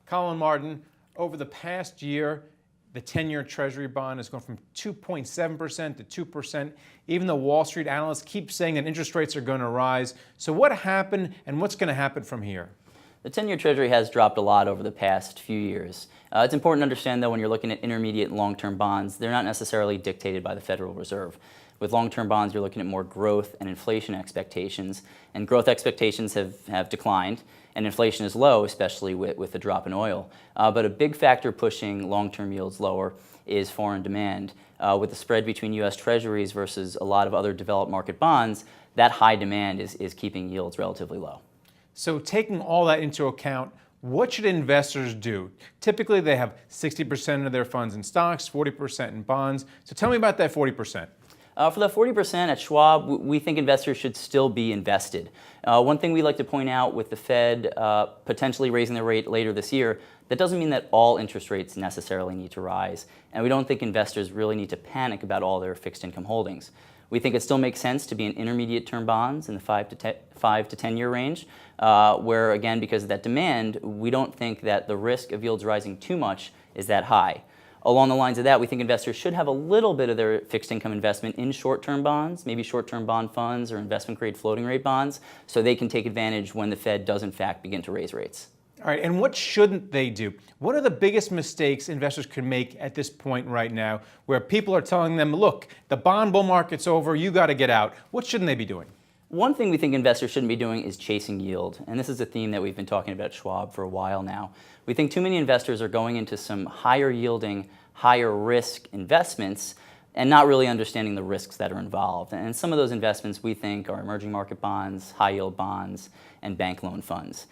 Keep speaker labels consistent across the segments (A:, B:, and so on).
A: Collin Martin, over the past year, the 10-year Treasury bond has gone from 2.7% to 2%. Even the Wall Street analysts keep saying that interest rates are going to rise. So what happened and what's going to happen from here?
B: The 10-year Treasury has dropped a lot over the past few years. It's important to understand, though, when you're looking at intermediate and long-term bonds, they're not necessarily dictated by the Federal Reserve. With long-term bonds, you're looking at more growth and inflation expectations, and growth expectations have declined, and inflation is low, especially with the drop in oil. But a big factor pushing long-term yields lower is foreign demand. With the spread between U.S. Treasuries versus a lot of other developed market bonds, that high demand is keeping yields relatively low.
A: So taking all that into account, what should investors do? Typically, they have 60% of their funds in stocks, 40% in bonds. So tell me about that 40%.
B: For the 40% at Schwab, we think investors should still be invested. One thing we like to point out with the Fed potentially raising the rate later this year, that doesn't mean that all interest rates necessarily need to rise. And we don't think investors really need to panic about all their fixed income holdings. We think it still makes sense to be in intermediate term bonds in the 5 to 10 year range, where again, because of that demand, we don't think that the risk of yields rising too much is that high. Along the lines of that, we think investors should have a little bit of their fixed income investment in short-term bonds, maybe short-term bond funds or investment-grade floating rate bonds, so they can take advantage when the Fed does in fact begin to raise rates.
A: All right, and what shouldn't they do? What are the biggest mistakes investors could make at this point right now where people are telling them, look, the bond bull market's over, you got to get out? What shouldn't they be doing?
B: One thing we think investors shouldn't be doing is chasing yield, and this is a theme that we've been talking about at Schwab for a while now. We think too many investors are going into some higher yielding, higher risk investments and not really understanding the risks that are involved. And some of those investments we think are emerging market bonds, high yield bonds, and bank loan funds.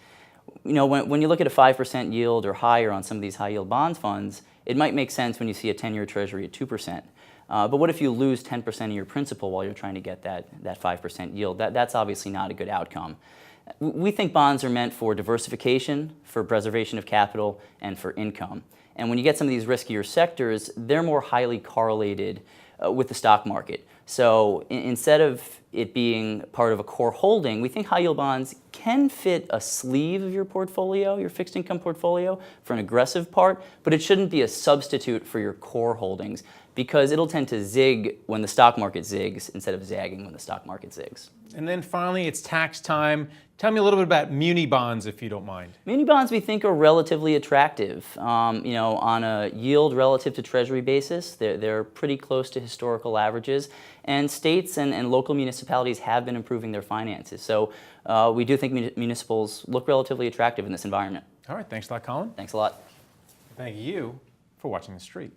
B: You know, when you look at a 5% yield or higher on some of these high yield bonds funds, it might make sense when you see a 10-year Treasury at 2%. But what if you lose 10% of your principal while you're trying to get that 5% yield? That's obviously not a good outcome. We think bonds are meant for diversification, for preservation of capital, and for income. And when you get some of these riskier sectors, they're more highly correlated with the stock market. So instead of it being part of a core holding, we think high yield bonds can fit a sleeve of your portfolio, your fixed income portfolio, for an aggressive part, but it shouldn't be a substitute for your core holdings because it'll tend to zig when the stock market zigs instead of zagging when the stock market zigs.
A: And then finally, it's tax time. Tell me a little bit about muni bonds, if you don't mind.
B: Muni bonds we think are relatively attractive. On a yield relative to Treasury basis, they're pretty close to historical averages. And states and local municipalities have been improving their finances. So we do think municipals look relatively attractive in this environment.
A: All right, thanks a lot, Collin.
B: Thanks a lot.
A: Thank you for watching The Street.